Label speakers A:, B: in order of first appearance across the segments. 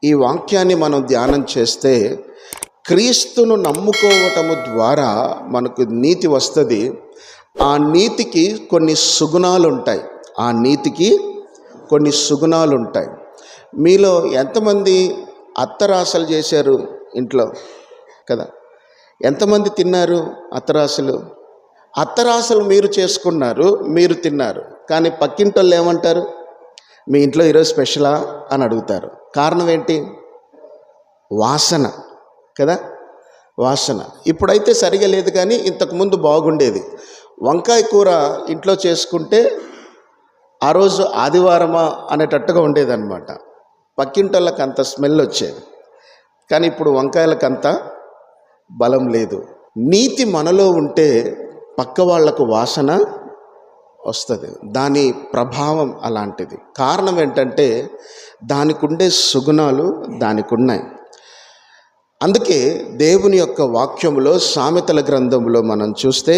A: ఈ వాక్యాన్ని మనం ధ్యానం చేస్తే క్రీస్తును నమ్ముకోవటము ద్వారా మనకు నీతి వస్తుంది. ఆ నీతికి కొన్ని సుగుణాలు ఉంటాయి. మీలో ఎంతమంది అత్తరాసలు చేశారు ఇంట్లో కదా? ఎంతమంది తిన్నారు అత్తరాసలు మీరు చేసుకున్నారు, మీరు తిన్నారు. కానీ పక్కింటోళ్ళు ఏమంటారు? మీ ఇంట్లో ఈరోజు స్పెషలా అని అడుగుతారు. కారణం ఏంటి? వాసన కదా, వాసన. ఇప్పుడైతే సరిగా లేదు, కానీ ఇంతకుముందు బాగుండేది. వంకాయ కూర ఇంట్లో చేసుకుంటే ఆ రోజు ఆదివారమా అనేటట్టుగా ఉండేదన్నమాట. పక్కింటోళ్ళకి అంత స్మెల్ వచ్చేది. కానీ ఇప్పుడు వంకాయలకు అంత బలం లేదు. నీతి మనలో ఉంటే పక్క వాళ్లకు వాసన వస్తుంది. దాని ప్రభావం అలాంటిది. కారణం ఏంటంటే దానికి ఉండే సుగుణాలు దానికి ఉన్నాయి. అందుకే దేవుని యొక్క వాక్యంలో సామెతల గ్రంథంలో మనం చూస్తే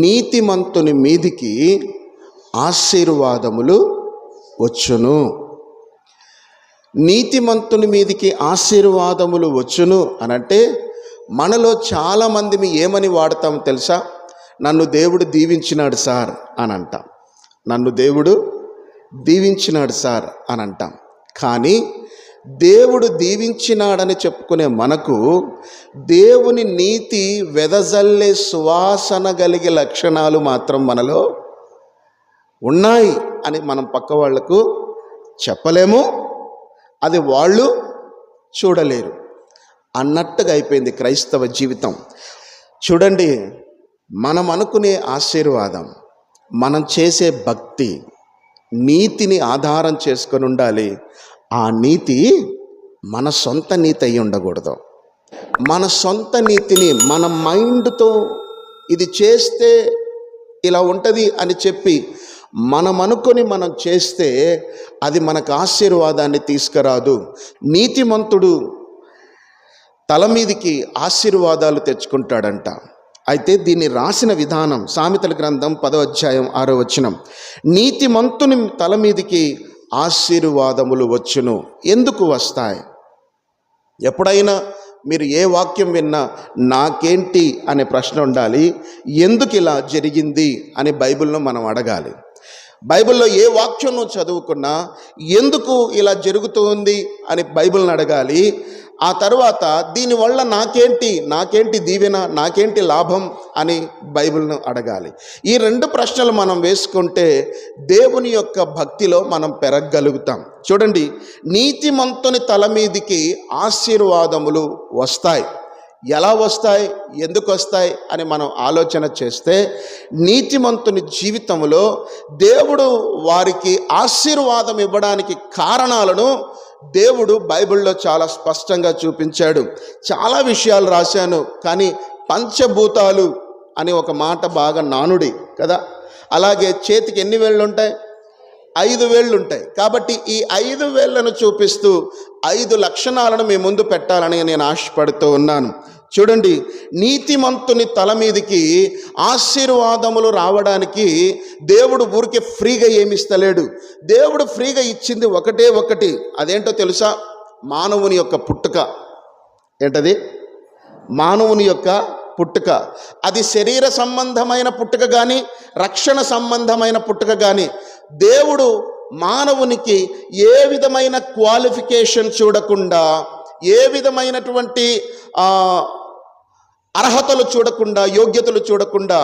A: నీతిమంతుని మీదికి ఆశీర్వాదములు వచ్చును. నీతిమంతుని మీదికి ఆశీర్వాదములు వచ్చును అనంటే మనలో చాలామంది ఏమని వాడతాం తెలుసా? నన్ను దేవుడు దీవించినాడు సార్ అని అంటాం. నన్ను దేవుడు దీవించినాడు సార్ అని అంటాం. కానీ దేవుడు దీవించినాడని చెప్పుకునే మనకు దేవుని నీతి వెదజల్లే సువాసన కలిగే లక్షణాలు మాత్రం మనలో ఉన్నాయి అని మనం పక్క వాళ్లకు చెప్పలేము. అది వాళ్ళు చూడలేరు అన్నట్టుగా అయిపోయింది క్రైస్తవ జీవితం. చూడండి, మనం అనుకునే ఆశీర్వాదం, మనం చేసే భక్తి నీతిని ఆధారం చేసుకొని ఉండాలి. ఆ నీతి మన సొంత నీతి అయి ఉండకూడదు. మన సొంత నీతిని మన మైండ్తో ఇది చేస్తే ఇలా ఉంటుంది అని చెప్పి మనం అనుకొని మనం చేస్తే అది మనకు ఆశీర్వాదాన్ని తీసుకురాదు. నీతిమంతుడు తల మీదికి ఆశీర్వాదాలు తెచ్చుకుంటాడంట. అయితే దీన్ని రాసిన విధానం సామెతల గ్రంథం 10వ అధ్యాయం 6వ వచనం. నీతిమంతుని తల మీదికి ఆశీర్వాదములు వచ్చును. ఎందుకు వస్తాయి? ఎప్పుడైనా మీరు ఏ వాక్యం విన్నా నాకేంటి అనే ప్రశ్న ఉండాలి. ఎందుకు ఇలా జరిగింది అని బైబిల్లో మనం అడగాలి. బైబిల్లో ఏ వాక్యం నువ్వు చదువుకున్నా ఎందుకు ఇలా జరుగుతుంది అని బైబిల్ని అడగాలి. ఆ తర్వాత దీనివల్ల నాకేంటి దీవెన, నాకేంటి లాభం అని బైబిల్ను అడగాలి. ఈ 2 ప్రశ్నలు మనం వేసుకుంటే దేవుని యొక్క భక్తిలో మనం పెరగగలుగుతాం. చూడండి, నీతిమంతుని తల మీదికి ఆశీర్వాదములు వస్తాయి. ఎలా వస్తాయి, ఎందుకు వస్తాయి అని మనం ఆలోచన చేస్తే నీతిమంతుని జీవితంలో దేవుడు వారికి ఆశీర్వాదం ఇవ్వడానికి కారణాలను దేవుడు బైబిల్లో చాలా స్పష్టంగా చూపించాడు. చాలా విషయాలు రాశాను, కానీ పంచభూతాలు అని ఒక మాట బాగా నానుడి కదా. అలాగే చేతికి ఎన్ని వేళ్ళు ఉంటాయి? 5 వేళ్ళు ఉంటాయి. కాబట్టి ఈ 5 వేళ్లను చూపిస్తూ 5 లక్షణాలను మీ ముందు పెట్టాలని నేను ఆశపడుతూ ఉన్నాను. చూడండి, నీతిమంతుని తల మీదికి ఆశీర్వాదములు రావడానికి దేవుడు ఊరికే ఫ్రీగా ఏమిస్తలేడు. దేవుడు ఫ్రీగా ఇచ్చింది ఒకటి. అదేంటో తెలుసా? మానవుని యొక్క పుట్టుక. ఏంటది? మానవుని యొక్క పుట్టుక. అది శరీర సంబంధమైన పుట్టుక కానీ రక్షణ సంబంధమైన పుట్టుక కానీ దేవుడు మానవునికి ఏ విధమైన క్వాలిఫికేషన్ చూడకుండా, ఏ విధమైనటువంటి అర్హతలు చూడకుండా, యోగ్యతలు చూడకుండా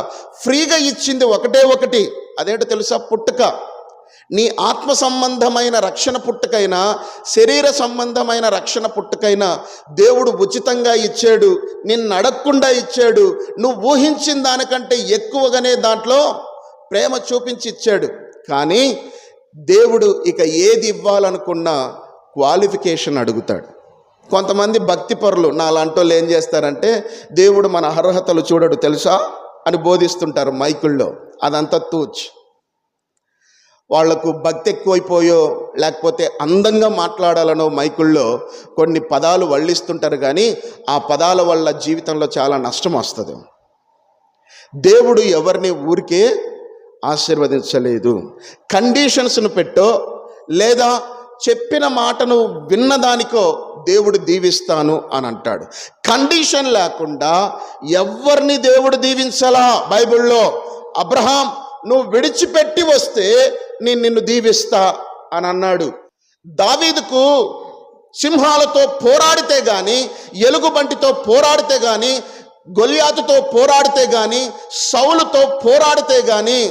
A: ఫ్రీగా ఇచ్చింది ఒకటి. అదేంటో తెలుసా? పుట్టుక. నీ ఆత్మ సంబంధమైన రక్షణ పుట్టుకైనా శరీర సంబంధమైన రక్షణ పుట్టుకైనా దేవుడు ఉచితంగా ఇచ్చాడు. నిన్ను అడగకుండా ఇచ్చాడు. నువ్వు ఊహించిన దానికంటే ఎక్కువగానే దాంట్లో ప్రేమ చూపించి ఇచ్చాడు. కానీ దేవుడు ఇక ఏది ఇవ్వాలనుకున్నా క్వాలిఫికేషన్ అడుగుతాడు. కొంతమంది భక్తి పరులు నాలాంటోళ్ళు ఏం చేస్తారంటే దేవుడు మన అర్హతలు చూడడు తెలుసా అని బోధిస్తుంటారు మైకుల్లో. అదంతా తూచ్. వాళ్లకు భక్తి ఎక్కువైపోయో లేకపోతే అందంగా మాట్లాడాలనో మైకుల్లో కొన్ని పదాలు వల్లిస్తుంటారు. కానీ ఆ పదాల వల్ల జీవితంలో చాలా నష్టం వస్తుంది. దేవుడు ఎవరిని ఊరికే ఆశీర్వదించలేదు. కండిషన్స్ను పెట్టో లేదా చెప్పిన మాటను విన్నదానికో దేవుడు దీవిస్తాను అని అంటాడు. కండిషన్ లేకుండా ఎవరిని దేవుడు దీవించలా బైబిల్లో. అబ్రహాం, నువ్వు విడిచిపెట్టి వస్తే నేను నిన్ను దీవిస్తా అని అన్నాడు. దావీదుకు సింహాలతో పోరాడితే గాని, ఎలుగుబంటితో పోరాడితే గాని, గొల్యాతుతో పోరాడితే గాని, సౌలుతో పోరాడితే గాని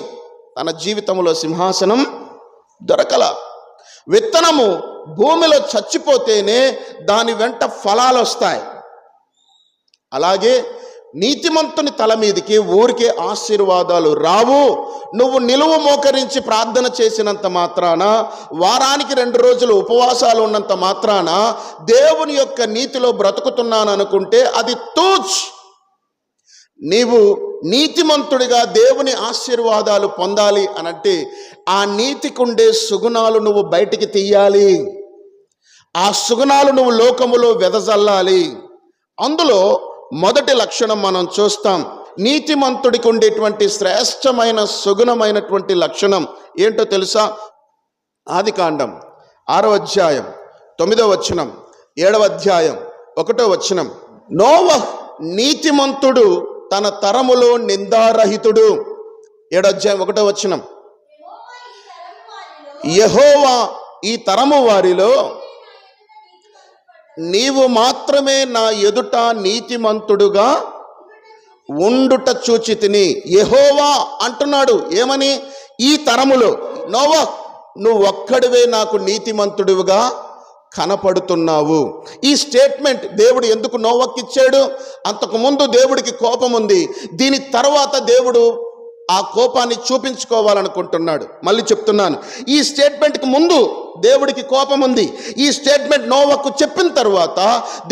A: తన జీవితంలో సింహాసనం దొరకల. విత్తనము భూమిలో చచ్చిపోతేనే దాని వెంట ఫలాలు వస్తాయి. అలాగే నీతిమంతుని తల మీదకి ఊరికే ఆశీర్వాదాలు రావు. నువ్వు నిలువు మోకరించి ప్రార్థన చేసినంత మాత్రాన, వారానికి 2 రోజులు ఉపవాసాలు ఉన్నంత మాత్రాన దేవుని యొక్క నీతిలో బ్రతుకుతున్నాను అనుకుంటే అది తూచ్. నీవు నీతిమంతుడిగా దేవుని ఆశీర్వాదాలు పొందాలి అనంటే ఆ నీతికుండే సుగుణాలు నువ్వు బయటికి తీయాలి. ఆ సుగుణాలు నువ్వు లోకములో వెదజల్లాలి. అందులో మొదటి లక్షణం మనం చూస్తాం. నీతిమంతుడికి ఉండేటువంటి శ్రేష్టమైన సుగుణమైనటువంటి లక్షణం ఏంటో తెలుసా? ఆదికాండం 6వ అధ్యాయం 9వ వచనం, 7వ అధ్యాయం 1వ వచనం. నోవహు నీతిమంతుడు, తన తరములో నిందారహితుడు. 7వ అధ్యాయం 1వ వచనం. యెహోవా ఈ తరము వారిలో నీవు మాత్రమే నా ఎదుట నీతిమంతుడుగా ఉండుట చూచితిని. యెహోవా అంటున్నాడు ఏమని? ఈ తరములో నోవహు, నువ్వు ఒక్కడివే నాకు నీతిమంతుడివిగా కనపడుతున్నావు. ఈ స్టేట్మెంట్ దేవుడు ఎందుకు నోవహుకి ఇచ్చాడు? అంతకుముందు దేవుడికి కోపం ఉంది. దీని తర్వాత దేవుడు ఆ కోపాన్ని చూపించుకోవాలనుకుంటున్నాడు. మళ్ళీ చెప్తున్నాను, ఈ స్టేట్మెంట్కి ముందు దేవుడికి కోపం ఉంది. ఈ స్టేట్మెంట్ నోవహుకు చెప్పిన తర్వాత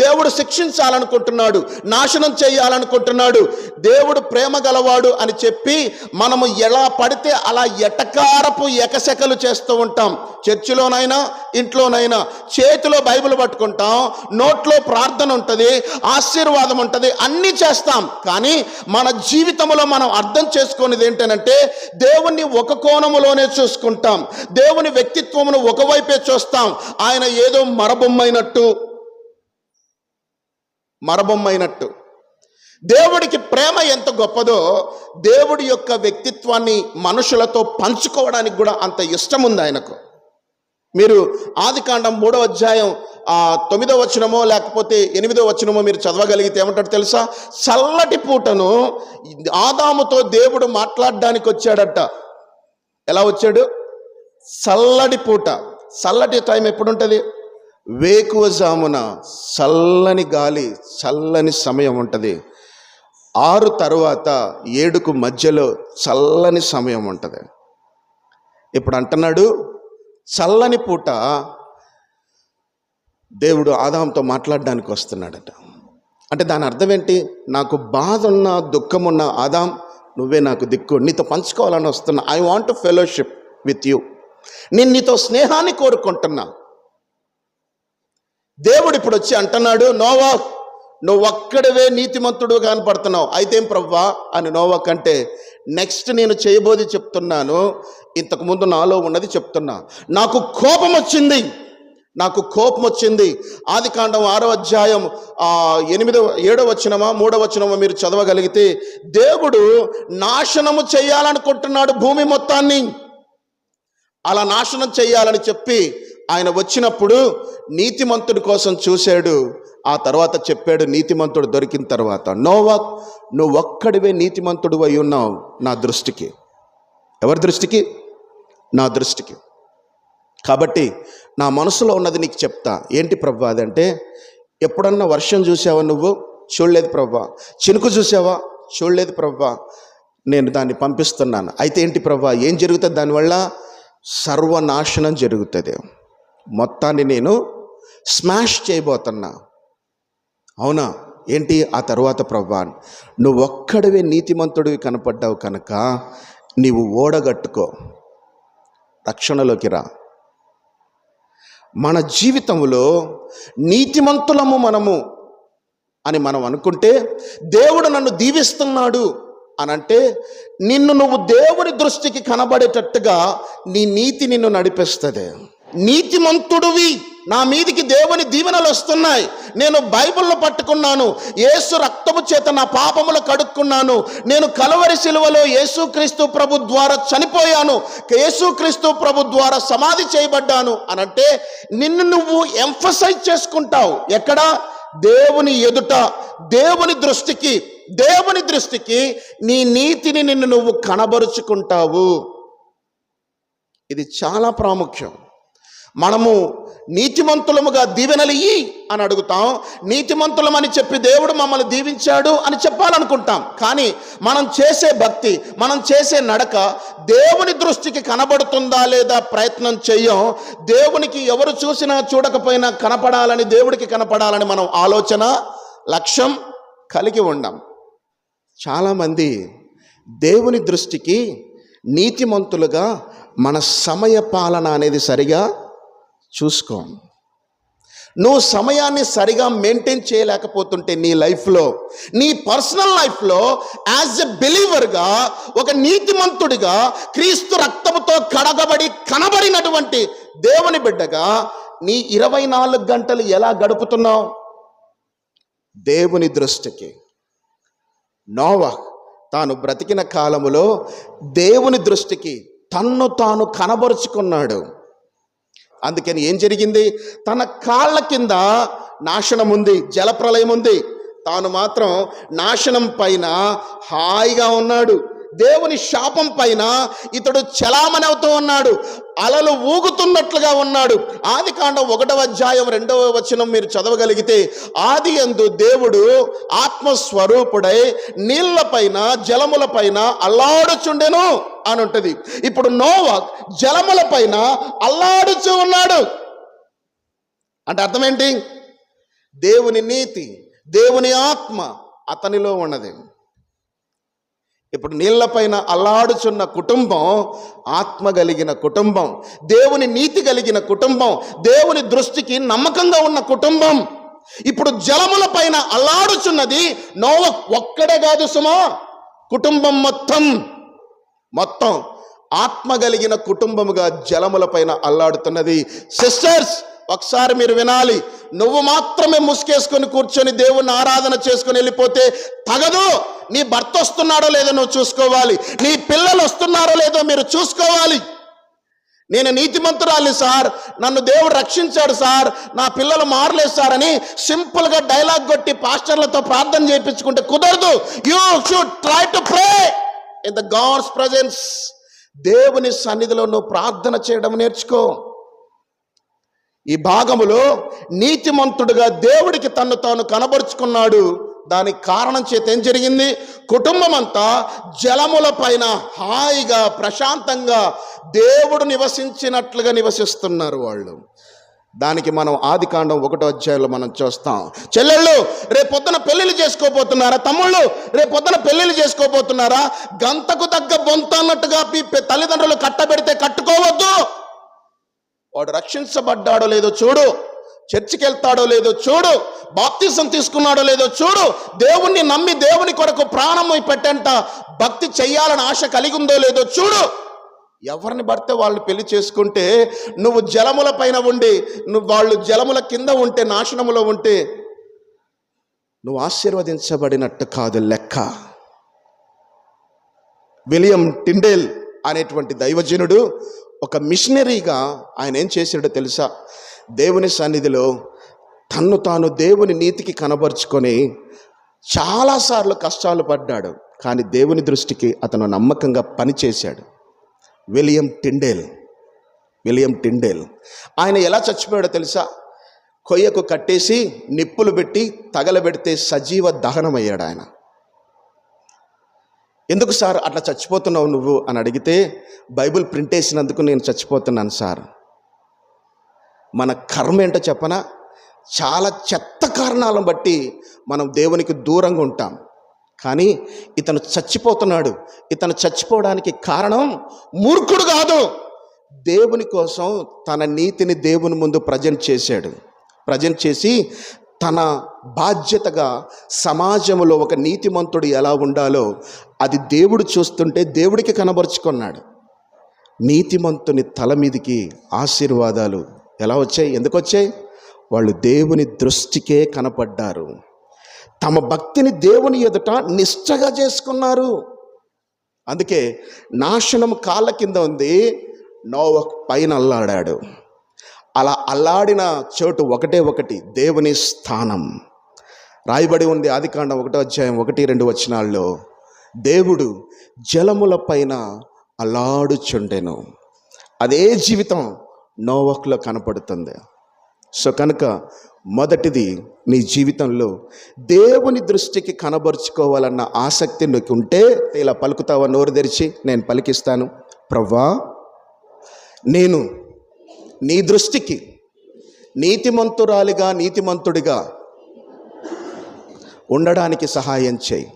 A: దేవుడు శిక్షించాలనుకుంటున్నాడు, నాశనం చేయాలనుకుంటున్నాడు. దేవుడు ప్రేమ గలవాడు అని చెప్పి మనము ఎలా పడితే అలా ఎటకారపు ఎకసెకలు చేస్తూ ఉంటాం. చర్చిలోనైనా ఇంట్లోనైనా చేతిలో బైబిల్ పట్టుకుంటాం, నోట్లో ప్రార్థన ఉంటుంది, ఆశీర్వాదం ఉంటుంది, అన్నీ చేస్తాం. కానీ మన జీవితంలో మనం అర్థం చేసుకునేది ఏంటంటే దేవుణ్ణి ఒక కోణములోనే చూసుకుంటాం, దేవుని వ్యక్తిత్వమును ఒకవైపే చూస్తాం. ఆయన ఏదో మరబొమ్మైనట్టు. దేవుడికి ప్రేమ ఎంత గొప్పదో దేవుడి యొక్క వ్యక్తిత్వాన్ని మనుషులతో పంచుకోవడానికి కూడా అంత ఇష్టం ఉంది ఆయనకు. మీరు ఆదికాండం 3వ అధ్యాయం 9వ వచనమో లేకపోతే 8వ వచనమో మీరు చదవగలిగితే ఏమంటాడు తెలుసా? చల్లటి పూటను ఆదాముతో దేవుడు మాట్లాడడానికి వచ్చాడట. ఎలా వచ్చాడు? చల్లటి పూట. చల్లటి టైం ఎప్పుడు ఉంటుంది? వేకువజామున చల్లని గాలి, చల్లని సమయం ఉంటుంది. 6 తర్వాత 7కు మధ్యలో చల్లని సమయం ఉంటుంది. ఇప్పుడు అంటున్నాడు చల్లని పూట దేవుడు ఆదాంతో మాట్లాడడానికి వస్తున్నాడట. అంటే దాని అర్థం ఏంటి? నాకు బాధ ఉన్నా దుఃఖమున్నా ఆదాం నువ్వే నాకు దిక్కు, నీతో పంచుకోవాలని వస్తున్నా. I want fellowship with you. నేను నీతో స్నేహాన్ని కోరుకుంటున్నా. దేవుడు ఇప్పుడు వచ్చి అంటున్నాడు, నోవహు నువ్వు ఒక్కడివే నీతిమంతుడు కనపడుతున్నావు. అయితేం ప్రభువా అని నోవహు అంటే, నెక్స్ట్ నేను చేయబోది చెప్తున్నాను, ఇంతకుముందు నాలో ఉన్నది చెప్తున్నా. నాకు కోపం వచ్చింది. ఆదికాండం 6వ అధ్యాయం 7వ వచనమా 3వ వచనమా మీరు చదవగలిగితే దేవుడు నాశనము చేయాలనుకుంటున్నాడు భూమి మొత్తాన్ని. అలా నాశనం చేయాలని చెప్పి ఆయన వచ్చినప్పుడు నీతిమంతుడి కోసం చూశాడు. ఆ తర్వాత చెప్పాడు, నీతిమంతుడు దొరికిన తర్వాత, నోవహు నువ్వు ఒక్కడివే నీతిమంతుడు అయి ఉన్నావు నా దృష్టికి. ఎవరి దృష్టికి? నా దృష్టికి. కాబట్టి నా మనసులో ఉన్నది నీకు చెప్తా. ఏంటి ప్రభు అదంటే, ఎప్పుడన్నా వర్షం చూసావా నువ్వు? చూడలేదు ప్రభు. చినుకు చూసావా? చూడలేదు ప్రభు. నేను దాన్ని పంపిస్తున్నాను. అయితే ఏంటి ప్రభు, ఏం జరుగుతుంది దానివల్ల? సర్వనాశనం జరుగుతుంది. మొత్తాన్ని నేను స్మాష్ చేయబోతున్నా. అవునా? ఏంటి ఆ తర్వాత ప్రభు? నువ్వు ఒక్కడివే నీతిమంతుడివి కనపడ్డావు కనుక నీవు ఓడగట్టుకో, రక్షణలోకి రా. మన జీవితంలో నీతిమంతులము మనము అని మనం అనుకుంటే, దేవుడు నన్ను దీవిస్తున్నాడు అనంటే, నువ్వు దేవుని దృష్టికి కనబడేటట్టుగా నీ నీతి నిన్ను నడిపిస్తుంది. నీతిమంతుడివి, నా మీదికి దేవుని దీవెనలు వస్తున్నాయి, నేను బైబిల్ను పట్టుకున్నాను, యేసు రక్తము చేత నా పాపములు కడుక్కున్నాను, నేను కలువరి శిలువలో యేసుక్రీస్తు ప్రభు ద్వారా చనిపోయాను, యేసుక్రీస్తు ప్రభు ద్వారా సమాధి చేయబడ్డాను అనంటే నిన్ను నువ్వు ఎంఫసైజ్ చేసుకుంటావు. ఎక్కడ? దేవుని ఎదుట, దేవుని దృష్టికి నీ నీతిని నిన్ను నువ్వు కనబరుచుకుంటావు. ఇది చాలా ప్రాముఖ్యం. మనము నీతిమంతులముగా దీవెనలు ఇయ్యి అని అడుగుతాం, నీతిమంతులమని చెప్పి దేవుడు మమ్మల్ని దీవించాడు అని చెప్పాలనుకుంటాం. కానీ మనం చేసే భక్తి, మనం చేసే నడక దేవుని దృష్టికి కనబడుతుందా లేదా ప్రయత్నం చెయ్యం. దేవునికి ఎవరు చూసినా చూడకపోయినా కనపడాలని, దేవుడికి కనపడాలని మనం ఆలోచన, లక్ష్యం కలిగి ఉండం. చాలామంది దేవుని దృష్టికి నీతిమంతులుగా మన సమయ పాలన అనేది సరిగా చూసుకో. నువ్వు సమయాన్ని సరిగా మెయింటైన్ చేయలేకపోతుంటే నీ లైఫ్లో, నీ పర్సనల్ లైఫ్లో యాజ్ ఎ బిలీవర్గా, ఒక నీతిమంతుడిగా, క్రీస్తు రక్తముతో కనబడినటువంటి దేవుని బిడ్డగా నీ 24 గంటలు ఎలా గడుపుతున్నావు? దేవుని దృష్టికి. నోవా తాను బ్రతికిన కాలములో దేవుని దృష్టికి తన్ను తాను కనబరుచుకున్నాడు. అందుకని ఏం జరిగింది? తన కాళ్ళ కింద నాశనం ఉంది, జలప్రలయం ఉంది, తాను మాత్రం నాశనం పైన హాయిగా ఉన్నాడు. దేవుని శాపం పైన ఇతడు చలామణి అవుతూ ఉన్నాడు, అలలు ఊగుతున్నట్లుగా ఉన్నాడు. ఆదికాండం 1వ అధ్యాయం 2వ వచనం మీరు చదవగలిగితే, ఆది యందు దేవుడు ఆత్మస్వరూపుడై నీళ్లపైన జలములపైన అల్లాడుచుండెను అని ఉంటుంది. ఇప్పుడు నోవా జలముల పైన అల్లాడుచూ ఉన్నాడు అంటే అర్థం ఏంటి? దేవుని నీతి, దేవుని ఆత్మ అతనిలో ఉన్నది. ఇప్పుడు నీళ్లపైన అల్లాడుచున్న కుటుంబం ఆత్మ కలిగిన కుటుంబం, దేవుని నీతి కలిగిన కుటుంబం, దేవుని దృష్టికి నమ్మకంగా ఉన్న కుటుంబం. ఇప్పుడు జలముల పైన అల్లాడుచున్నది నోవా ఒక్కడే కాదు సుమా, కుటుంబం మొత్తం ఆత్మ కలిగిన కుటుంబముగా జలముల పైన అల్లాడుతున్నది. సిస్టర్స్, ఒకసారి మీరు వినాలి. నువ్వు మాత్రమే ముసుకేసుకొని కూర్చొని దేవుణ్ణి ఆరాధన చేసుకొని వెళ్ళిపోతే తగదు. నీ భర్త వస్తున్నాడో లేదో నువ్వు చూసుకోవాలి, నీ పిల్లలు వస్తున్నారో లేదో మీరు చూసుకోవాలి. నేను నీతిమంతురాలి సార్, నన్ను దేవుడు రక్షించాడు సార్, నా పిల్లలు మారలేదు సార్ అని సింపుల్గా డైలాగ్ కొట్టి పాస్టర్లతో ప్రార్థన చేయించుకుంటే కుదరదు. You should try to pray in the God's presence. దేవుని సన్నిధిలో నువ్వు ప్రార్థన చేయడం నేర్చుకో. ఈ భాగములో నీతిమంతుడుగా దేవుడికి తన్ను తాను కనబరుచుకున్నాడు. దానికి కారణం చేత ఏం జరిగింది? కుటుంబం అంతా జలముల పైన హాయిగా ప్రశాంతంగా దేవుడు నివసించినట్లుగా నివసిస్తున్నారు వాళ్ళు. దానికి మనం ఆదికాండం 1వ అధ్యాయంలో మనం చూస్తాం. చెల్లెళ్ళు రేపొద్దున పెళ్లిళ్ళు చేసుకోబోతున్నారా? తమ్ముళ్ళు రేపొద్దున పెళ్లిళ్ళు చేసుకోబోతున్నారా? గంతకు తగ్గ బొంత అన్నట్టుగా తల్లిదండ్రులు కట్టబెడితే కట్టుకోవద్దు. వాడు రక్షించబడ్డాడో లేదో చూడు, చర్చికి వెళ్తాడో లేదో చూడు, బాప్తిసం తీసుకున్నాడో లేదో చూడు, దేవుణ్ణి నమ్మి దేవుని కొరకు ప్రాణం పెట్టంట భక్తి చెయ్యాలని ఆశ కలిగి ఉందో లేదో చూడు. ఎవరిని పడితే వాళ్ళు పెళ్లి చేసుకుంటే నువ్వు జలముల పైన ఉండి వాళ్ళు జలముల కింద ఉంటే, నాశనములో ఉంటే నువ్వు ఆశీర్వదించబడినట్టు కాదు లెక్క. విలియం టిండేల్ అనేటువంటి దైవజనుడు ఒక మిషనరీగా ఆయన ఏం చేశాడో తెలుసా? దేవుని సన్నిధిలో తన్ను తాను దేవుని నీతికి కనబరుచుకొని చాలాసార్లు కష్టాలు పడ్డాడు, కానీ దేవుని దృష్టికి అతను నమ్మకంగా పనిచేశాడు. విలియం టిండేల్ ఆయన ఎలా చచ్చిపోయాడో తెలుసా? కొయ్యకు కట్టేసి నిప్పులు పెట్టి తగలబెడితే సజీవ దహనమయ్యాడు ఆయన. ఎందుకు సార్ అట్లా చచ్చిపోతున్నావు నువ్వు అని అడిగితే, బైబిల్ ప్రింట్ వేసినందుకు నేను చచ్చిపోతున్నాను సార్. మన కర్మ ఏంటో చెప్పనా? చాలా చెత్త కారణాలను బట్టి మనం దేవునికి దూరంగా ఉంటాం. కానీ ఇతను చచ్చిపోతున్నాడు. ఇతను చచ్చిపోవడానికి కారణం మూర్ఖుడు కాదు, దేవుని కోసం తన నీతిని దేవుని ముందు ప్రజెంట్ చేసి తన బాధ్యతగా సమాజంలో ఒక నీతిమంతుడు ఎలా ఉండాలో అది దేవుడు చూస్తుంటే దేవుడికి కనబరుచుకున్నాడు. నీతిమంతుని తల మీదికి ఆశీర్వాదాలు ఎలా వచ్చాయి? ఎందుకు వచ్చాయి? వాళ్ళు దేవుని దృష్టికే కనపడ్డారు. తమ భక్తిని దేవుని ఎదుట నిష్ఠగా చేసుకున్నారు. అందుకే నాశనం కాళ్ళ కింద ఉంది, నోవహు పైన అల్లాడాడు. అలా అల్లాడిన చోటు ఒకటి, దేవుని స్థానం. రాయబడి ఉంది ఆదికాండం 1:1-2 దేవుడు జలముల పైన అల్లాడుచుండెను. అదే జీవితం నోవహులో కనపడుతుంది. సో కనుక మొదటిది, నీ జీవితంలో దేవుని దృష్టికి కనబరుచుకోవాలన్న ఆసక్తి నీకు ఉంటే ఇలా పలుకుతావా? నోరు తెరిచి నేను పలికిస్తాను, ప్రభువా నేను నీ దృష్టికి నీతిమంతురాలిగా నీతిమంతుడిగా ఉండడానికి సహాయం చేయి.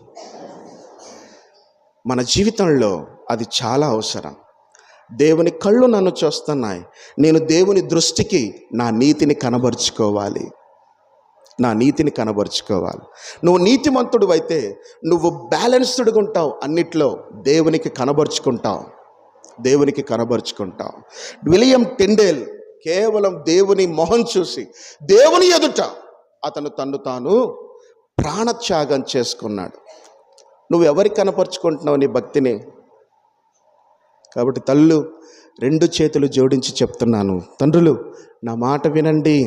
A: మన జీవితంలో అది చాలా అవసరం. దేవుని కళ్ళు నన్ను చూస్తున్నాయి, నేను దేవుని దృష్టికి నా నీతిని కనబరుచుకోవాలి. నువ్వు నీతిమంతుడు అయితే నువ్వు బ్యాలెన్స్డ్గా ఉంటావు, అన్నిట్లో దేవునికి కనబరుచుకుంటావు. విలియం టెండేల్ కేవలం దేవుని మొహం చూసి దేవుని ఎదుట అతను తన్ను తాను ప్రాణత్యాగం చేసుకున్నాడు. నువ్వు ఎవరికి కనపరుచుకుంటున్నావు నీ భక్తిని? కాబట్టి తల్లు 2 చేతులు జోడించి చెప్తున్నాను, తండ్రులు నా మాట వినండి.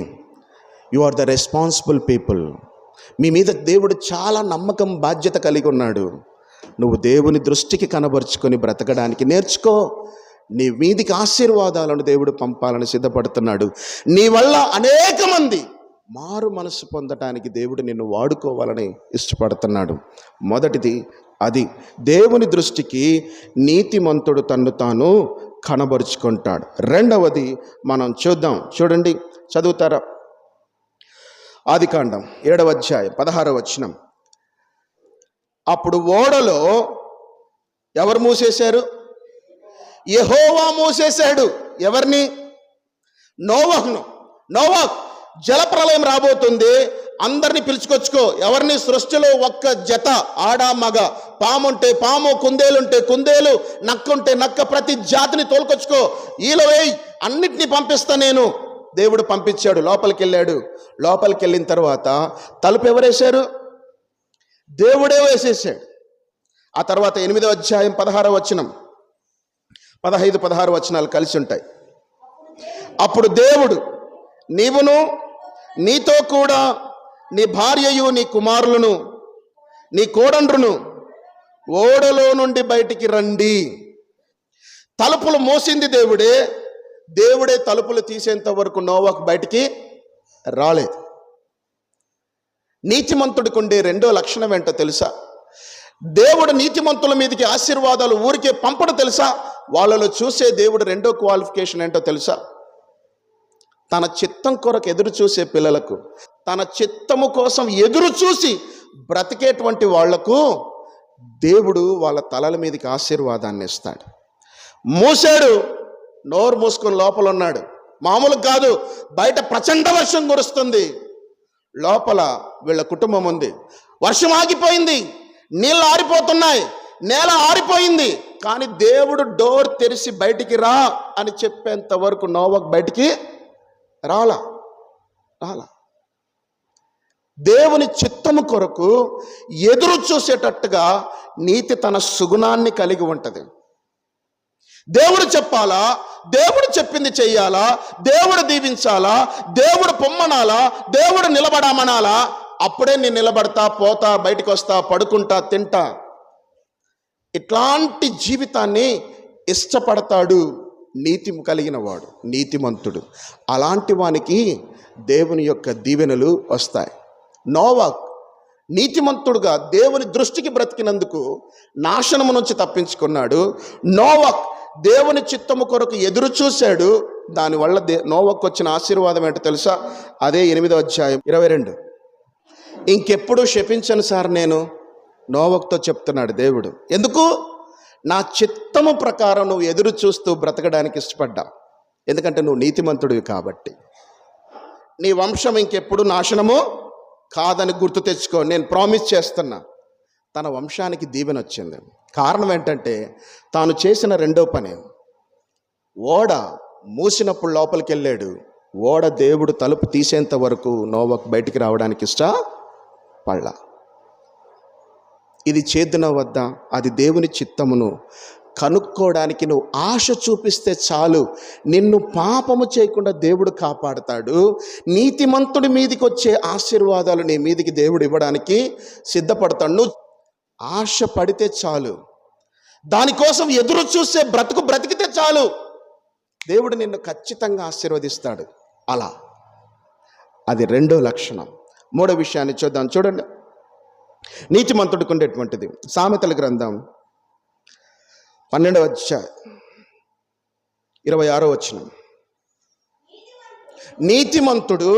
A: You are the responsible people. మీ మీద దేవుడు చాలా నమ్మకం, బాధ్యత కలిగి ఉన్నాడు. నువ్వు దేవుని దృష్టికి కనబరుచుకొని బ్రతకడానికి నేర్చుకో. నీ మీదికి ఆశీర్వాదాలను దేవుడు పంపాలని సిద్ధపడుతున్నాడు. నీ వల్ల అనేక మంది మారు మనసు పొందటానికి దేవుడు నిన్ను వాడుకోవాలని ఇష్టపడుతున్నాడు. మొదటిది అది, దేవుని దృష్టికి నీతిమంతుడు తన్ను తాను కనబరుచుకుంటాడు. రెండవది మనం చూడండి, చదువుతారా? ఆదికాండం 7:16 అప్పుడు ఓడలో ఎవరు మూసేశారు? యెహోవా మూసేశాడు. ఎవరిని? నోవహును. నోవహు, జలప్రలయం రాబోతుంది, అందరినీ పిలుచుకొచ్చుకో. ఎవరిని? సృష్టిలో ఒక్క జత, ఆడ మగ, పాముంటే పాము, కుందేలుంటే కుందేలు, నక్కుంటే నక్క, ప్రతి జాతిని తోలుకొచ్చుకో. ఈలో వేయి, అన్నిటినీ పంపిస్తా నేను. దేవుడు పంపించాడు. లోపలికి వెళ్ళిన తర్వాత తలుపు ఎవరేశారు? దేవుడే వేసేసాడు. ఆ తర్వాత 8:16 15-16 కలిసి ఉంటాయి. అప్పుడు దేవుడు, నీవును నీతో కూడా నీ భార్యయు నీ కుమారులను నీ కోడండ్రును ఓడలో నుండి బయటికి రండి. తలుపులు మోసింది దేవుడే తలుపులు తీసేంత వరకు నోవహు బయటికి రాలేదు. నీతిమంతుడికి ఉండే రెండో లక్షణం ఏంటో తెలుసా? దేవుడు నీతిమంతుల మీదకి ఆశీర్వాదాలు ఊరికే పంపడు తెలుసా? వాళ్ళలో చూసే దేవుడు రెండో క్వాలిఫికేషన్ ఏంటో తెలుసా? తన చిత్తం కొరకు ఎదురు చూసే పిల్లలకు, తన చిత్తము కోసం ఎదురు చూసి బ్రతికేటువంటి వాళ్లకు దేవుడు వాళ్ళ తలల మీదకి ఆశీర్వాదాన్ని ఇస్తాడు. మూసాడు, నోరు మూసుకొని లోపల ఉన్నాడు. మామూలు కాదు, బయట ప్రచండ వర్షం కురుస్తుంది, లోపల వీళ్ళ కుటుంబం ఉంది. వర్షం ఆగిపోయింది, నీళ్ళు ఆరిపోతున్నాయి, నేల ఆరిపోయింది, కానీ దేవుడు డోర్ తెరిచి బయటికి రా అని చెప్పేంత వరకు నోవహు బయటికి రాలా. దేవుని చిత్తము కొరకు ఎదురు చూసేటట్టుగా నీతి తన సుగుణాన్ని కలిగి ఉంటుంది. దేవుడు చెప్పాలా, దేవుడు చెప్పింది చెయ్యాలా, దేవుడు దీవించాలా, దేవుడు పొమ్మనాలా, దేవుడు నిలబడమనాలా, అప్పుడే నేను నిలబడతా, పోతా, బయటికి వస్తా, పడుకుంటా, తింటా. ఇట్లాంటి జీవితాన్ని ఇష్టపడతాడు నీతి కలిగిన వాడు, నీతిమంతుడు. అలాంటి వానికి దేవుని యొక్క దీవెనలు వస్తాయి. నోవహు నీతిమంతుడుగా దేవుని దృష్టికి బ్రతికినందుకు నాశనము నుంచి తప్పించుకున్నాడు. నోవహు దేవుని చిత్తము కొరకు ఎదురు చూశాడు. దానివల్ల నోవహుకు వచ్చిన ఆశీర్వాదం ఏంటో తెలుసా? అదే 8:22. ఇంకెప్పుడు శపించను సార్ నేను, నోవహుతో చెప్తున్నాడు దేవుడు. ఎందుకు? నా చిత్తము ప్రకారం నువ్వు ఎదురు చూస్తూ బ్రతకడానికి ఇష్టపడ్డావు. ఎందుకంటే నువ్వు నీతిమంతుడివి కాబట్టి. నీ వంశం ఇంకెప్పుడు నాశనము కాదని గుర్తు తెచ్చుకో, నేను ప్రామిస్ చేస్తున్నా. తన వంశానికి దీవెన వచ్చింది. కారణం ఏంటంటే తాను చేసిన రెండో పని, ఓడ మూసినప్పుడు లోపలికి వెళ్ళాడు. ఓడ దేవుడు తలుపు తీసేంత వరకు నోవహు బయటికి రావడానికి ఇష్టపడలా. ఇది చేద్దున వద్ద అది దేవుని చిత్తమును కనుక్కోవడానికి నువ్వు ఆశ చూపిస్తే చాలు, నిన్ను పాపము చేయకుండా దేవుడు కాపాడుతాడు. నీతిమంతుడి మీదికి వచ్చే ఆశీర్వాదాలు నీ మీదికి దేవుడు ఇవ్వడానికి సిద్ధపడతాడు. నువ్వు ఆశ పడితే చాలు, దానికోసం ఎదురు చూసే బ్రతికితే చాలు, దేవుడు నిన్ను ఖచ్చితంగా ఆశీర్వదిస్తాడు. అలా అది రెండో లక్షణం. మూడో విషయాన్ని చూద్దాం. చూడండి, నీతిమంతుడికి ఉండేటువంటిది. సామెతల గ్రంథం 12వ అధ్యాయం 26వ వచనం. నీతిమంతుడు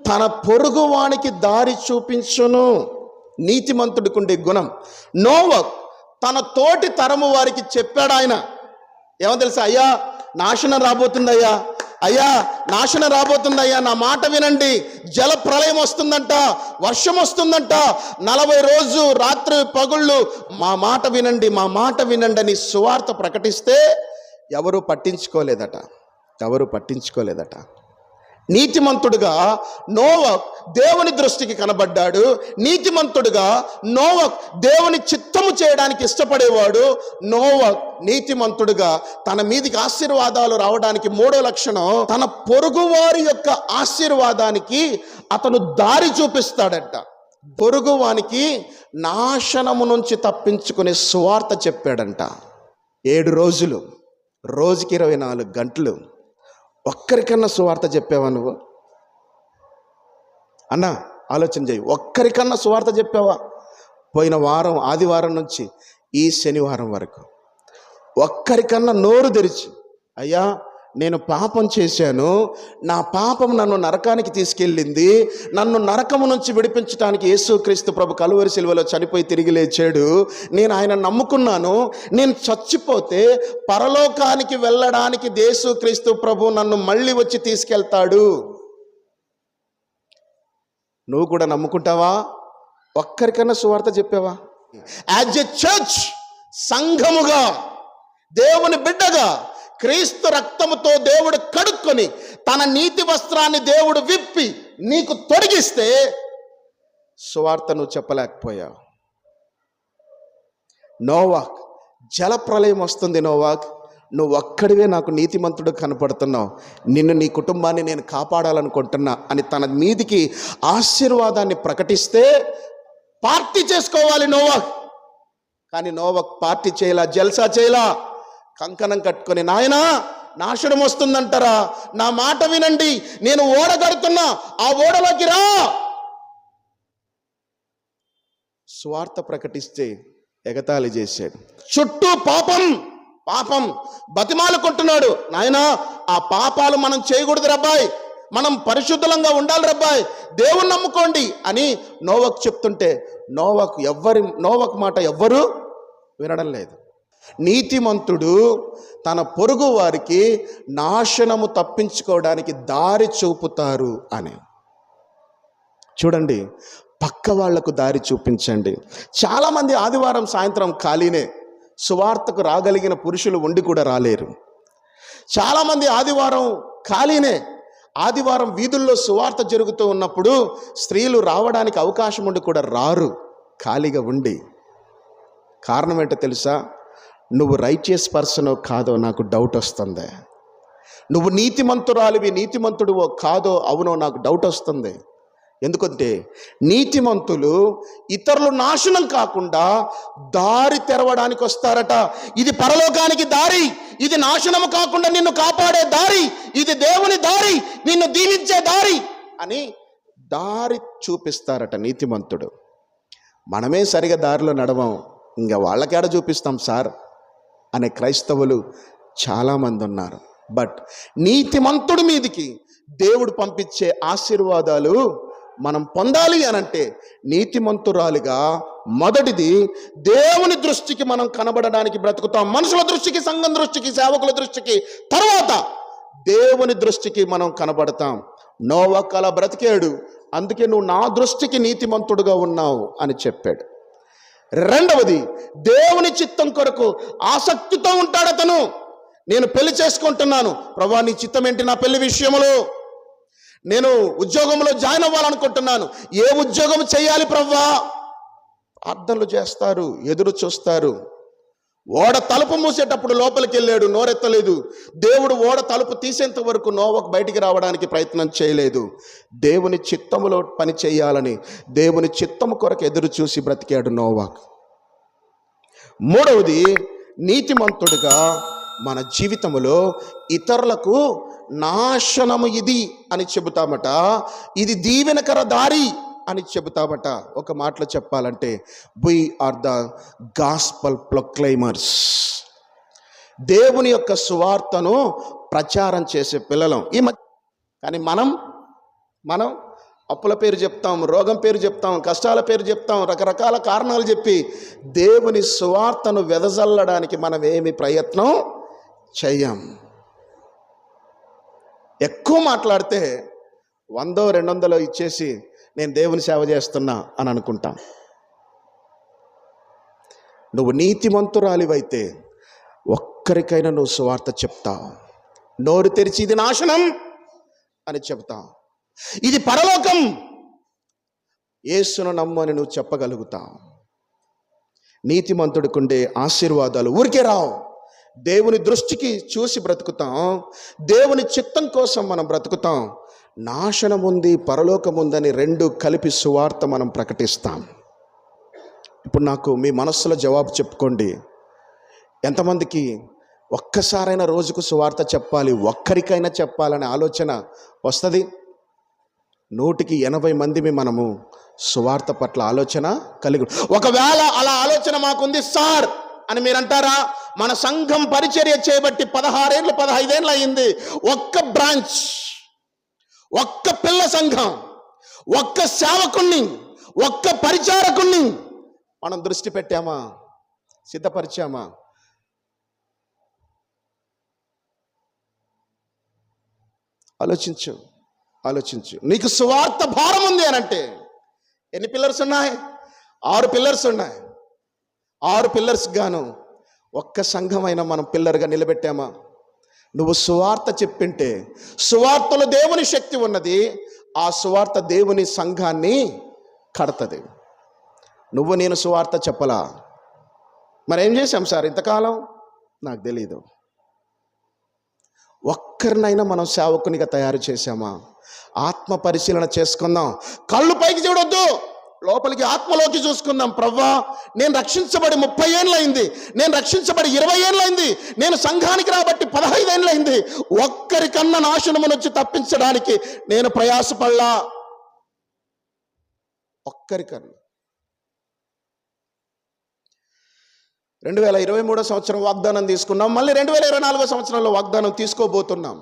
A: తన పొరుగువానికి దారి చూపించును. నీతిమంతుడికి ఉండే గుణం. నోవహు తన తోటి తరము వారికి చెప్పాడు. ఆయన ఏమో తెలుసా? అయ్యా నాశనం రాబోతుందయ్యా, అయ్యా నాశనం రాబోతుందయ్యా, నా మాట వినండి, జల ప్రళయం వస్తుందంట, వర్షం వస్తుందంట, 40 రోజు రాత్రి పగుళ్ళు మా మాట వినండి, మా మాట వినండి అని సువార్త ప్రకటిస్తే ఎవరు పట్టించుకోలేదట. నీతిమంతుడుగా నోవహు దేవుని దృష్టికి కనబడ్డాడు. నీతిమంతుడుగా నోవహు దేవుని చిత్తము చేయడానికి ఇష్టపడేవాడు. నోవహు నీతిమంతుడుగా తన మీదికి ఆశీర్వాదాలు రావడానికి మూడో లక్షణం, తన పొరుగువారి యొక్క ఆశీర్వాదానికి అతను దారి చూపిస్తాడట. పొరుగువానికి నాశనము నుంచి తప్పించుకునే సువార్త చెప్పాడంట. 7 రోజులు, రోజుకి 24 గంటలు ఒక్కరికన్నా సువార్త చెప్పావా నువ్వు? అన్నా ఆలోచన చేయి. ఒక్కరికన్నా సువార్త చెప్పావా? పోయిన వారం ఆదివారం నుంచి ఈ శనివారం వరకు ఒక్కరికన్నా నోరు తెరిచి, అయ్యా నేను పాపం చేశాను, నా పాపం నన్ను నరకానికి తీసుకెళ్ళింది, నన్ను నరకము నుంచి విడిపించడానికి యేసుక్రీస్తు ప్రభు కలువరి శిలువలో చనిపోయి తిరిగి లేచాడు, నేను ఆయన నమ్ముకున్నాను, నేను చచ్చిపోతే పరలోకానికి వెళ్ళడానికి యేసుక్రీస్తు ప్రభు నన్ను మళ్ళీ వచ్చి తీసుకెళ్తాడు, నువ్వు కూడా నమ్ముకుంటావా? ఒక్కరికన్నా సువార్త చెప్పావా? యాజ్ ఎ చర్చ్, సంఘముగా, దేవుని బిడ్డగా, క్రీస్తు రక్తముతో దేవుడు కడుక్కొని తన నీతి వస్త్రాన్ని దేవుడు విప్పి నీకు తొడిగిస్తే సువార్త నువ్వు చెప్పలేకపోయావు. నోవహు జలప్రళయం వస్తుంది, నోవహు నువ్వు ఒక్కడివే నాకు నీతిమంతుడు కనపడుతున్నావు, నిన్ను నీ కుటుంబాన్ని నేను కాపాడాలనుకుంటున్నా అని తన మీదికి ఆశీర్వాదాన్ని ప్రకటిస్తే పార్టీ చేసుకోవాలి నోవహు. కానీ నోవహు పార్టీ చేయలా, జల్సా చేయలా. కంకణం కట్టుకొని, నాయనా నాశనం వస్తుందంటారా, నా మాట వినండి, నేను ఓడ కడుతున్నా, ఆ ఓడలోకి రా. స్వార్థ ప్రకటిస్తే ఎగతాళి చేశాడు. చుట్టూ పాపం బతిమాలుకుంటున్నాడు. నాయనా ఆ పాపాలు మనం చేయకూడదు రబ్బాయ్, మనం పరిశుద్ధంగా ఉండాలి రబ్బాయ్, దేవుని నమ్ముకోండి అని నోవహు చెప్తుంటే నోవహు మాట ఎవ్వరూ వినడం లేదు. నీతిమంతుడు తన పొరుగు వారికి నాశనము తప్పించుకోవడానికి దారి చూపుతారు అని. చూడండి, పక్క వాళ్లకు దారి చూపించండి. చాలామంది ఆదివారం సాయంత్రం ఖాళీనే, సువార్తకు రాగలిగిన పురుషులు ఉండి కూడా రాలేరు. చాలామంది ఆదివారం ఖాళీనే, ఆదివారం వీధుల్లో సువార్త జరుగుతూ ఉన్నప్పుడు స్త్రీలు రావడానికి అవకాశం ఉండి కూడా రారు, ఖాళీగా ఉండి. కారణం ఏంటో తెలుసా? నువ్వు రైచియస్ పర్సనో కాదో నాకు డౌట్ వస్తుంది, నువ్వు నీతిమంతుడివో కాదో అవునో నాకు డౌట్ వస్తుంది. ఎందుకంటే నీతిమంతులు ఇతరులు నాశనం కాకుండా దారి తెరవడానికి వస్తారట. ఇది పరలోకానికి దారి, ఇది నాశనము కాకుండా నిన్ను కాపాడే దారి, ఇది దేవుని దారి, నిన్ను దీవించే దారి అని దారి చూపిస్తారట నీతిమంతుడు. మనమే సరిగా దారిలో నడవం, ఇంకా వాళ్ళకేడ చూపిస్తాం సార్ అనే క్రైస్తవులు చాలామంది ఉన్నారు. బట్ నీతిమంతుడి మీదికి దేవుడు పంపించే ఆశీర్వాదాలు మనం పొందాలి అనంటే నీతిమంతురాలిగా మొదటిది దేవుని దృష్టికి మనం కనబడడానికి బ్రతుకుతాం. మనుషుల దృష్టికి, సంఘం దృష్టికి, సేవకుల దృష్టికి, తర్వాత దేవుని దృష్టికి మనం కనబడతాం. నోవహు అలా బ్రతికాడు, అందుకే నువ్వు నా దృష్టికి నీతిమంతుడుగా ఉన్నావు అని చెప్పాడు. రెండవది, దేవుని చిత్తం కొరకు ఆసక్తితో ఉంటాడు అతను. నేను పెళ్లి చేసుకుంటున్నాను, ప్రభువా నీ చిత్తం ఏంటి నా పెళ్లి విషయంలో? నేను ఉద్యోగంలో జాయిన్ అవ్వాలనుకుంటున్నాను, ఏ ఉద్యోగం చేయాలి ప్రభువా? ప్రార్థనలు చేస్తారు, ఎదురు చూస్తారు. ఓడ తలుపు మూసేటప్పుడు లోపలికి వెళ్ళాడు, నోరెత్తలేదు. దేవుడు ఓడ తలుపు తీసేంత వరకు నోవకు బయటికి రావడానికి ప్రయత్నం చేయలేదు. దేవుని చిత్తములో పని చేయాలని దేవుని చిత్తము కొరకు ఎదురు చూసి బ్రతికాడు నోవాకు. మూడవది, నీతిమంతుడిగా మన జీవితంలో ఇతరులకు నాశనము ఇది అని చెబుతామట, ఇది దీవెనకర దారి అని చెబుతామట. ఒక మాటలో చెప్పాలంటే we are the gospel proclaimers. దేవుని యొక్క సువార్తను ప్రచారం చేసే పిల్లలం ఈ కానీ మనం అప్పుల పేరు చెప్తాం, రోగం పేరు చెప్తాం, కష్టాల పేరు చెప్తాం, రకరకాల కారణాలు చెప్పి దేవుని సువార్తను వెదజల్లడానికి మనం ఏమి ప్రయత్నం చెయ్యం. ఎక్కువ మాట్లాడితే 100-200 ఇచ్చేసి నేను దేవుని సేవ చేస్తున్నా అని అనుకుంటాం. నువ్వు నీతిమంతురాలివైతే ఒక్కరికైనా నువ్వు సువార్త చెప్తావు. నోరు తెరిచి ఇది నాశనం అని చెప్తావు, ఇది పరలోకం, యేసును నమ్ము అని నువ్వు చెప్పగలుగుతావు. నీతిమంతుడికుండే ఆశీర్వాదాలు ఊరికే రావు. దేవుని దృష్టికి చూసి బ్రతుకుతాం, దేవుని చిత్తం కోసం మనం బ్రతుకుతాం. నాశనం ఉంది, పరలోకం ఉందని రెండు కలిపి సువార్త మనం ప్రకటిస్తాం. ఇప్పుడు నాకు మీ మనస్సులో జవాబు చెప్పుకోండి. ఎంతమందికి ఒక్కసారైనా రోజుకు సువార్త చెప్పాలి, ఒక్కరికైనా చెప్పాలనే ఆలోచన వస్తుంది? 180 మందిమి మనము సువార్త పట్ల ఆలోచన కలిగి. ఒకవేళ అలా ఆలోచన మాకుంది సార్ అని మీరు అంటారా? మన సంఘం పరిచర్య చేయబట్టి 15 ఏళ్ళు అయింది. ఒక్క బ్రాంచ్, ఒక్క పిల్ల సంఘం, ఒక్క సేవకుణ్ణి, ఒక్క పరిచారకుణ్ణి మనం దృష్టి పెట్టామా? సిద్ధపరిచామా? ఆలోచించు. నీకు సువార్త భారం ఉంది అని అంటే ఎన్ని పిల్లర్స్ ఉన్నాయి? 6 పిల్లర్స్ ఉన్నాయి. 6 పిల్లర్స్ గాను ఒక్క సంఘమైనా మనం పిల్లర్గా నిలబెట్టామా? నువ్వు సువార్త చెప్పింటే, సువార్తలో దేవుని శక్తి ఉన్నది. ఆ సువార్త దేవుని సంఘాన్ని కడతది. నువ్వు నేను సువార్త చెప్పలా, మరేం చేశాం సార్ ఇంతకాలం? నాకు తెలీదు. ఒక్కరినైనా మనం సేవకునిగా తయారు చేశామా? ఆత్మ పరిశీలన చేసుకుందాం. కళ్ళు పైకి చూడొద్దు, లోపలికి ఆత్మలోకి చూసుకుందాం. ప్రవ్వా, నేను రక్షించబడి 30 ఏళ్ళైంది, నేను రక్షించబడి 20 ఏళ్ళైంది, నేను సంఘానికి రాబట్టి 15 ఏళ్ళైంది. ఒక్కరికన్నా నాశనము నుంచి తప్పించడానికి నేను ప్రయాసపడలా. ఒక్కరికన్నా. 2023 సంవత్సరం వాగ్దానం తీసుకున్నాం, మళ్ళీ 2024 సంవత్సరంలో వాగ్దానం తీసుకోబోతున్నాం.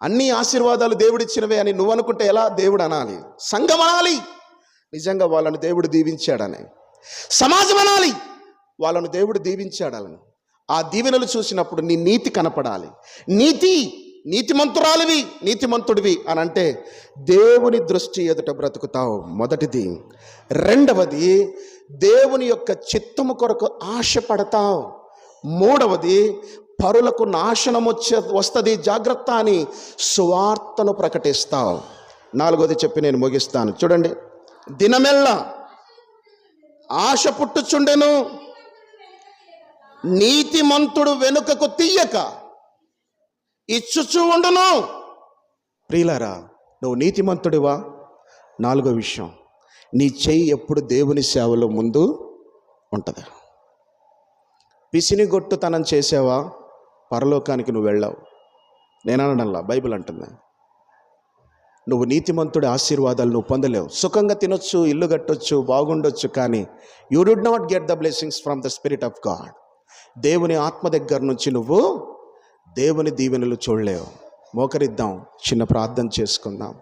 A: అన్ని ఆశీర్వాదాలు దేవుడిచ్చినవే అని నువ్వు అనుకుంటే ఎలా? దేవుడు అనాలి, సంఘం అనాలి నిజంగా వాళ్ళను దేవుడు దీవించాడని, సమాజం అనాలి వాళ్ళను దేవుడు దీవించాడని. ఆ దీవెనలు చూసినప్పుడు నీ నీతి కనపడాలి. నీతిమంతురాలివి, నీతిమంతుడివి అని అంటే దేవుని దృష్టి ఎదుట బ్రతుకుతావు, మొదటిది. రెండవది, దేవుని యొక్క చిత్తము కొరకు ఆశపడతావు. మూడవది, పరులకు నాశనం వస్తుంది జాగ్రత్త అని సువార్తను ప్రకటిస్తావు. నాలుగవది చెప్పి నేను ముగిస్తాను. చూడండి, దినమెల్లా ఆశ పుట్టుచుండెను, నీతిమంతుడు వెనుకకు తీయక ఇచ్చుచూ ఉండును. ప్రియులారా, నువ్వు నీతిమంతుడివా? 4వ విషయం, నీ చెయ్యి ఎప్పుడు దేవుని సేవలో ముందు ఉంటుంది. పిసినిగొట్టుతనం చేసావా, పరలోకానికి నువ్వు వెళ్ళావు. నేననడంలా, బైబిల్ అంటుంది. నువ్వు నీతిమంతుడి ఆశీర్వాదాలు నువ్వు పొందలేవు. సుఖంగా తినొచ్చు, ఇల్లు కట్టొచ్చు, బాగుండొచ్చు, కానీ you డుడ్ not get the blessings from the spirit of God. దేవుని ఆత్మ దగ్గర నుంచి నువ్వు దేవుని దీవెనలు చూడలేవు. మోకరిద్దాం, చిన్న ప్రార్థన చేసుకుందాం.